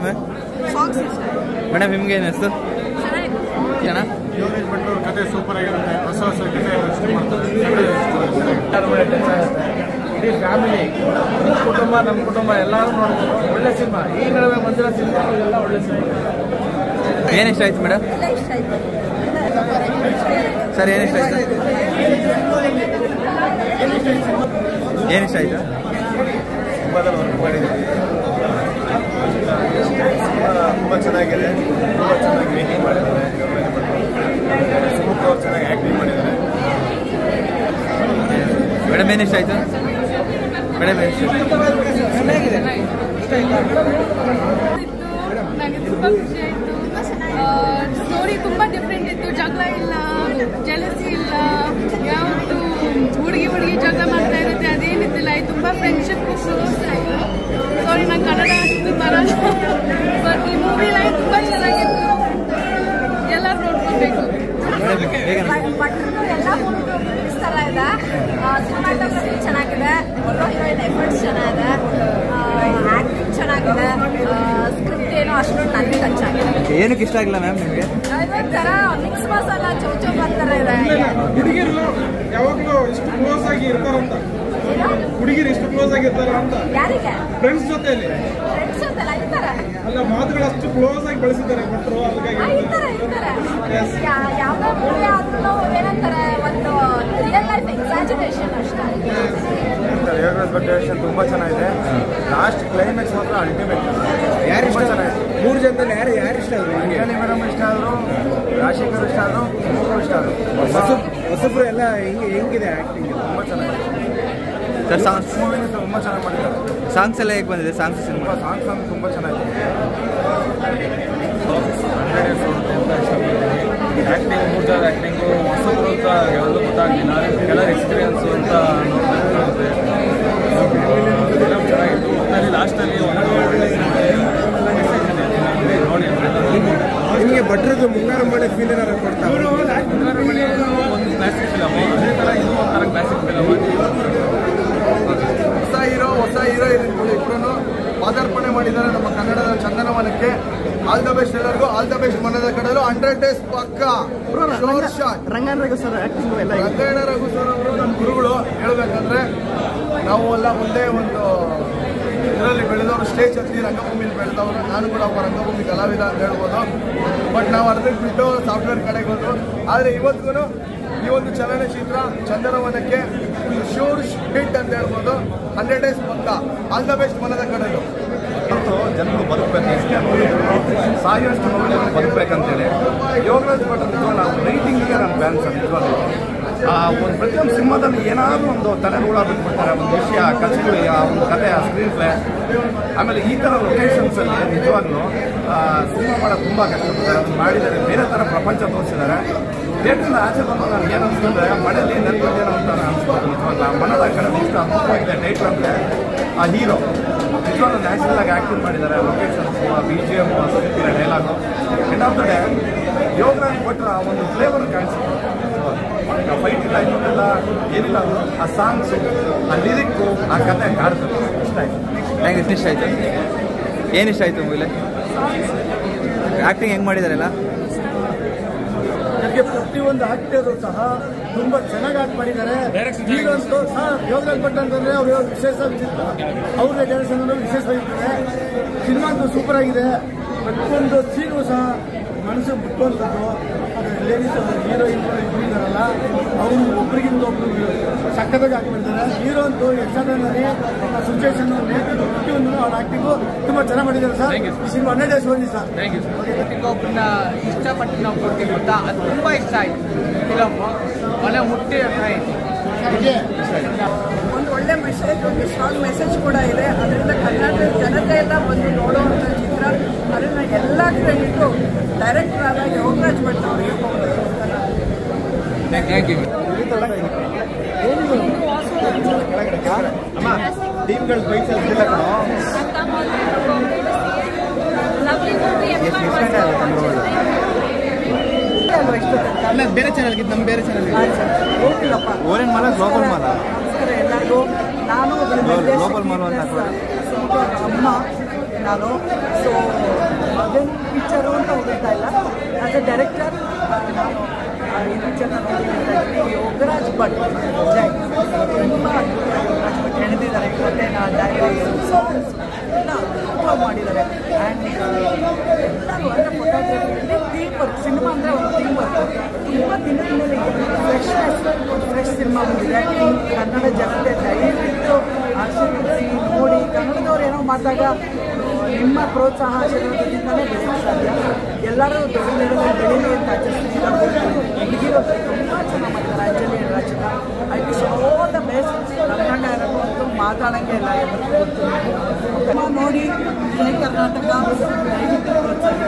Ma'am? Songs ಇಷ್ಟ. Madam ನಿಮ್ಗೆ ಏನು ಅನಿಸ್ತು? ಚೆನ್ನಾಗಿ ಯೋಗೇಶ್ ಭಟ್ ಅವ್ರ ಕತೆ ಸೂಪರ್ ಆಗಿರುತ್ತೆ. ಹೊಸ ಹೊಸ ಕತೆ ಸೃಷ್ಟಿ ಮಾಡ್ತಾರೆ. ಇಡೀ ಫ್ಯಾಮಿಲಿ ನಿಮ್ಮ ಕುಟುಂಬ ನಮ್ಮ ಕುಟುಂಬ ಎಲ್ಲರೂ ನೋಡ್ಬೋದು. ಒಳ್ಳೆ ಸಿನಿಮಾ. ಈ ನಡುವೆ ಬಂದಿರೋ ಸಿನಿಮಾಗಳೆಲ್ಲ ಒಳ್ಳೆ ಸಿನಿಮಾ. ಏನು ಇಷ್ಟ ಆಯ್ತು ಮೇಡಮ್? ಎಲ್ಲ ಇಷ್ಟ ಆಯ್ತು. ಸರ್ ಏನು ಇಷ್ಟ ಆಯ್ತು? ಏನು ಇಷ್ಟ ಆಯ್ತು? ಸಿನಿಮಾದಲ್ಲಿ ವರ್ಕ್ ಮಾಡಿದ್ದೀವಿ. ತುಂಬ ಚೆನ್ನಾಗಿದೆ. ತುಂಬ ಚೆನ್ನಾಗಿ ಮೇಕಿಂಗ್ ಮಾಡಿದ್ದಾರೆ. ಸುಮುಖ ಅವ್ರು ಚೆನ್ನಾಗಿ ಆ್ಯಕ್ಟಿಂಗ್ ಮಾಡಿದ್ದಾರೆ. ಮೇಡಮ್ ಏನು ಇಷ್ಟ ಆಯ್ತು? ಮೇಡಮ್ ಏನು ಇಷ್ಟ ಆಯ್ತು? ಚೆನ್ನಾಗಿದೆ. ನನಗೆ ತುಂಬ ಖುಷಿ ಆಯಿತು. ಸ್ಟೋರಿ ತುಂಬ ಡಿಫ್ರೆಂಟ್ ಇತ್ತು. ಜಗಳ ಇಲ್ಲ, ಜಲಸಿ ಇಲ್ಲ, ಯಾವತ್ತು ಹುಡುಗಿ ಜಗಳ ಮಾಡ್ತಾ ಇರುತ್ತೆ ಅದೇನಿದ್ದಿಲ್ಲ. ಇದು ತುಂಬ ಫ್ರೆಂಡ್ಶಿಪ್ ಸಾರಿ ನಾನು ಕನ್ನಡ ಅಷ್ಟು ಬರಲ್ಲ, ಬಟ್ ಈ ಮೂವಿ ಲೈನ್ ತುಂಬ ಚೆನ್ನಾಗಿತ್ತು. ಎಲ್ಲರೂ ನೋಡ್ಕೊಬೇಕು. ಭಟ್ರು ಎಲ್ಲ ಮೂವೀಸ್ ಥರ ಇದೆ. ಸಿನಿಮಾಟೋಗ್ರಫಿ ಚೆನ್ನಾಗಿದೆ, ಹೀರೋ ಹೀರೋಯಿನ್ ಎಫರ್ಟ್ಸ್ ಚೆನ್ನಾಗಿದೆ, ಆ್ಯಕ್ಟಿಂಗ್ ಚೆನ್ನಾಗಿದೆ, ಸ್ಕ್ರಿಪ್ಟ್ ಏನೋ ಅಷ್ಟೊಂದು ನನಗೆ ಟಚ್ ಆಗಿದೆ. ಏನಕ್ಕೆ ಇಷ್ಟ ಆಗಿಲ್ಲ ಮ್ಯಾಮ್ ನಿಮಗೆ? ಇದೊಂಥರ ಮಿಕ್ಸ್ ಮಸಾಲ ಚೌಚೌಬಾತ್ ಥರ ಇದೆ. ಹುಡುಗಿರು ಯಾವಾಗಲೂ ಇಷ್ಟು ಕ್ಲೋಸ್ ಆಗಿ ಇರ್ತಾರಂತ. ಹುಡುಗಿರು ಇಷ್ಟು ಕ್ಲೋಸ್ ಆಗಿರ್ತಾರ ಅಂತ. ಯಾರಿಗೆ? ಫ್ರೆಂಡ್ಸ್ ಜೊತೆಯಲ್ಲಿ. ಫ್ರೆಂಡ್ಸ್ ಜೊತೆಲ್ಲ ಇರ್ತಾರೆ. ಅಲ್ಲ, ಮಾತುಗಳು ಅಷ್ಟು ಕ್ಲೋಸ್ ಆಗಿ ಬಳಸಿದ್ದಾರೆ ಭಟ್ರು. ಅದಕ್ಕಾಗಿ ಇರ್ತಾರೆ. ಯಾವುದೇ ಮೂವಿ ಆದ್ರೂ ಏನಂತಾರೆ, ಒಂದು ರಿಯಲ್ ಲೈಫ್ ಎಕ್ಸಾಜರೇಷನ್ ಅಷ್ಟೇ. ಯೋಗೇಶ್ ಭಟ್ ಡೈರೆಕ್ಷನ್ ತುಂಬ ಚೆನ್ನಾಗಿದೆ. ಲಾಸ್ಟ್ ಕ್ಲೈಮ್ಯಾಕ್ಸ್ ಮಾತ್ರ ಅಲ್ಟಿಮೇಟ್. ಯಾರು ಇಷ್ಟ? ಚೆನ್ನಾಗಿದೆ. 3 ಜನದಲ್ಲಿ ಯಾರು ಇಷ್ಟ ಆದ್ರು? ಅಂಜಲಿ ಮೇಡಮ್ ಇಷ್ಟ ಆದರು, ರಾಜಶೇಖರ್ ಇಷ್ಟ ಆದರು, ಸುಮುಖ ಇಷ್ಟ ಆದರು. ಹೊಸಬ್ರು ಎಲ್ಲ ಹೆಂಗಿದೆ ಆ್ಯಕ್ಟಿಂಗ್? ತುಂಬ ಚೆನ್ನಾಗಿದೆ. ಸರ್ ಸಾಂಗ್ಸ್ ಮೂವಿನ ತುಂಬ ಚೆನ್ನಾಗಿ ಮಾಡಿದ್ದಾರೆ. ಸಾಂಗ್ಸ್ ಎಲ್ಲ ಹೇಗೆ ಬಂದಿದೆ? ಸಾಂಗ್ಸ್ ಸಿನಿಮಾ ಸಾಂಗ್ಸ್ ತುಂಬ ಚೆನ್ನಾಗಿದೆ. ಆ್ಯಕ್ಟಿಂಗ್ 3 ಜನ ಆ್ಯಕ್ಟಿಂಗು ಹೊಸಬ್ರು ಅಂತ ಯಾವುದು ಗೊತ್ತಾಗಲಿಲ್ಲ. ಕೆಲವರು ಎಕ್ಸ್ಪೀರಿಯನ್ಸು ಅಂತ ನೋಡ್ಬೇಕಾಗುತ್ತೆ. ಫಿಲಮ್ ಚೆನ್ನಾಗಿತ್ತು. ಒಟ್ಟಲ್ಲಿ ಲಾಸ್ಟಲ್ಲಿ ಒಂದು ಒಳ್ಳೆ ನೋಡಿ ನಿಮಗೆ ಭಟ್ರದ್ದು ಮುಂಗಾರು ಮಳೆ ಫೀಲ್ ಏನಾರು ಕೊಡ್ತಾರೆ? ಮುಂಗಾರು ಮಳೆ ಒಂದು ಕ್ಲಾಸಿಕ್ ಫಿಲಮು. ಅದೇ ಥರ ಇದು ಒಂಥರ ಕ್ಲಾಸಿಕ್ ಫಿಲಮ್. ಹೊಸ ಹೀರೋಯಿನ್ಗಳು ಇಬ್ಬರೂ ಪಾದಾರ್ಪಣೆ ಮಾಡಿದ್ದಾರೆ ನಮ್ಮ ಕನ್ನಡದ ಚಂದನವನಕ್ಕೆ. ಆಲ್ ದ ಬೆಸ್ಟ್ ಎಲ್ಲರಿಗೂ. All the best. ಮನದ ಕಡಲು 100 days ಪಕ್ಕ. ರಂಗಣ್ಣ ರಘು ಸರ್ ಆ್ಯಕ್ಟಿಂಗು ಎಲ್ಲ ರಂಗಣ್ಣ ರಘು ಸರ್ ಅವರು ನಮ್ಮ ಗುರುಗಳು. ಹೇಳ್ಬೇಕಂದ್ರೆ ನಾವು ಎಲ್ಲ ಒಂದೇ ಒಂದು ಇದರಲ್ಲಿ ಬೆಳೆದವರು, ಸ್ಟೇಜ್ ಹತ್ತಿ ರಂಗಭೂಮಿಲಿ ಬೆಳೆದವರು. ನಾನು ಕೂಡ ಒಬ್ಬ ರಂಗಭೂಮಿ ಕಲಾವಿದ ಅಂತ ಹೇಳ್ಬೋದು. ಬಟ್ ನಾವು ಅರ್ಧಕ್ಕೆ ಬಿಟ್ಟು ಸಾಫ್ಟ್ವೇರ್ ಕಡೆಗೆ ಹೋದ್ರು. ಆದರೆ ಇವತ್ತಿಗೂ ಈ ಒಂದು ಚಲನಚಿತ್ರ ಚಂದನವನಕ್ಕೆ ಶೂರ್ ಹಿಟ್ ಅಂತ ಹೇಳ್ಬೋದು. 100 days ಪಕ್ಕ. ಆಲ್ ದ ಬೆಸ್ಟ್ ಮನದ ಕಡಲು. ಜನರು ಬದುಕಬೇಕು, ಸಾಯುವಷ್ಟು ನೋವು ಬದುಕಬೇಕಂತೇಳಿ ಯೋಗರಾಜ್ ಭಟ್ ನಿಜವಾಗ್ಲೂ ನಾವು ರೈಟಿಂಗಿಗೆ ನಾನು ಫ್ಯಾನ್ ಸರ್. ನಿಜವಾಗ್ಲೂ ಒಂದು ಪ್ರತಿಯೊಂದು ಸಿನಿಮಾದಲ್ಲಿ ಏನಾದರೂ ಒಂದು ತಲೆನೂಳ ಬಿಟ್ಬಿಡ್ತಾರೆ. ಒಂದು ವಿಷಯ ಕಥೆಗಳು, ಆ ಒಂದು ಕಥೆ, ಆ ಸ್ಕ್ರೀನ್ ಪ್ಲೇ, ಆಮೇಲೆ ಈ ಥರ ಲೊಕೇಶನ್ಸಲ್ಲಿ ನಿಜವಾಗ್ಲೂ ಸಿನಿಮಾ ಮಾಡೋದು ತುಂಬ ಕಷ್ಟಪಡ್ತಾರೆ. ಅದನ್ನು ಮಾಡಿದ್ದಾರೆ, ಬೇರೆ ಥರ ಪ್ರಪಂಚ ತೋರಿಸಿದ್ದಾರೆ. ಥಿಯೇಟ್ರಿಂದ ಆಚೆ ಬಂದು ನನಗೆ ಏನು ಅನಿಸ್ತಂದ್ರೆ ಮಳೆಯಲ್ಲಿ ನೆನಪೇನೋ ಅಂತ ಅನಿಸ್ಬೋದು. ನಿಜವಾಗ್ಲೂ ಮನದ ಕಡೆ ಇಷ್ಟ ಅದ್ಭುತವಾಗಿದೆ. ಟೈಟ್ಲ್ ಅಂದರೆ ಆ ಹೀರೋ ನಿಜವಾಗ್ಲೂ ನ್ಯಾಚುರಲ್ ಆಗಿ ಆ್ಯಕ್ಟಿಂಗ್ ಮಾಡಿದ್ದಾರೆ. ಲೊಕೇಶನ್ಸು, BGM, ಸ್ಕ್ರಿಪ್ಟಿನ dialogue, end of the day Yogaraj ಭಟ್ರ ಒಂದು ಫ್ಲೇವರ್ ಕಾಣಿಸುತ್ತೆ. ಫೈಟ್ ಇಲ್ಲ, ಇನ್ನೊಂದೆಲ್ಲ ಏನಿಲ್ಲ ಅಂದರು ಆ ಸಾಂಗ್ಸು, ಆ ಲಿರಿಕ್ಕು, ಆ ಕತೆ ಕಾಡ್ತದೆ. ಇಷ್ಟ ಆಯಿತು. ನಂಗೆ ಇಷ್ಟ ಆಯಿತು. ಏನು ಇಷ್ಟ ಆಯಿತು ಮೂವಿಲಿ? ಆ್ಯಕ್ಟಿಂಗ್ ಹೆಂಗೆ ಮಾಡಿದಾರೆಲ್ಲ? ನನಗೆ ಪ್ರತಿಯೊಂದು ಆಕ್ಟರು ಸಹ ತುಂಬ ಚೆನ್ನಾಗಿ ಆಕ್ಟ್ ಮಾಡಿದ್ದಾರೆ. ಈಗಂತೂ ಸಹ ಯೋಗರಾಜ್ ಭಟ್ ಅಂತಂದರೆ ಅವರು ವಿಶೇಷ ವಿಚಿತ್ರ. ಅವ್ರ ಡೈರೆಕ್ಷನ್ ವಿಶೇಷವಾಗಿರ್ತದೆ. ಸಿನಿಮಾ ಅಂತೂ ಸೂಪರ್ ಆಗಿದೆ. ಪ್ರತಿಯೊಂದು ಸೀನು ಸಹ ಮನಸ್ಸು ಮುಟ್ಟುವಂಥದ್ದು. ಲೇಡೀಸ್ ಹೀರೋಯಿನ್ಗಳು ಇದ್ದಾರಲ್ಲ, ಅವರು ಒಬ್ರಿಗಿಂತ ಒಬ್ರು ಸಕ್ಕತ್ತಾಗಿ ಆಕ್ಟ್ ಮಾಡಿದ್ದಾರೆ. ಹೀರೋ ಅಂತೂ ಯಕ್ಷಗಾನದಲ್ಲಿ ಸಿಚುವೇಶನ್ ಪ್ರತಿಯೊಂದು ಅವ್ರ ಆಕ್ಟಿಂಗು ತುಂಬ ಚೆನ್ನಾಗಿ ಮಾಡಿದ್ದಾರೆ ಸರ್. ಈ ಸಿನಿಮಾ 100 days ಬಂದಿ ಸರ್. ಒಬ್ಬರನ್ನ ಇಷ್ಟಪಟ್ಟು ನಾವು ಕೊಡ್ತೀವಿ ಗೊತ್ತಾ, ಅದು ತುಂಬ ಇಷ್ಟ ಆಯಿತು. ಫಿಲಮ್ ಮನೆ ಮುಟ್ಟಿ ಆಯಿತು. ಒಂದು ಒಳ್ಳೆ ಮೆಸೇಜ್, ಒಂದು ಸ್ಟ್ರಾಂಗ್ ಮೆಸೇಜ್ ಕೂಡ ಇದೆ. ಅದರಿಂದ ಕರ್ನಾಟಕದ ಜನತೆ ಎಲ್ಲ ಬಂದು ನೋಡುವಂಥ ಚಿತ್ರ. ಅದನ್ನು ಎಲ್ಲ ಕ್ರೆಡಿಟು ಡೈರೆಕ್ಟರ್ ಆದ ಯೋಗರಾಜ್ ಭಟ್ ಅವರಿಗೆ ಹೋಗ್ಬೇಕು. ಟೀಮ್ಗಳು ಬೈಸಲ್ಲ ಕಣೋ. ಬೇರೆ ಚಾನಲ್ಗೆ ನಮ್ಮ ಬೇರೆ ಚಾನಲ್ ಹೋಗ್ತಿಲ್ಲಪ್ಪ. ಓರೆನ್ ಮಾಲ ಗ್ಲೋಬಲ್ ಮಾಲ. ನಮಸ್ಕಾರ ಎಲ್ಲರಿಗೂ. ನಾನು ಗ್ಲೋಬಲ್ ಮಾಲ್ ಅಂತ ಅಮ್ಮ ನಾನು. ಸೊ ಕನ್ನಡ ಜನತೆ ದಯವಿಟ್ಟು ಆಶೀರ್ವದಿಸಿ ನೋಡಿ. ಕನ್ನಡದವ್ರು ಏನೋ ಮಾಡಿದಾಗ ನಿಮ್ಮ ಪ್ರೋತ್ಸಾಹ ಆಶೀರ್ವಾದದಿಂದಲೇ ಬೆಳೆಯಕ್ಕೆ ಸಾಧ್ಯ. ಎಲ್ಲರೂ ದೊಡ್ಡ ಲೆವೆಲಲ್ಲಿ ಬೆಳೀಲಿ ಅಂತ ಹುಡುಗಿರು ತುಂಬ ಚೆನ್ನಾಗಿ ಮಾಡ್ತಾರೆ. ಅಂಜಲಿ ರಾಜನ I wish all the best. Kannada ಇರೋದು ಮಾತಾಡೋಂಗೆ ಇಲ್ಲ, ಎಲ್ಲರಿಗೂ ಗೊತ್ತು. ನೋಡಿ ಜೈ ಕರ್ನಾಟಕ, ದಯವಿಟ್ಟು ಪ್ರೋತ್ಸಾಹ.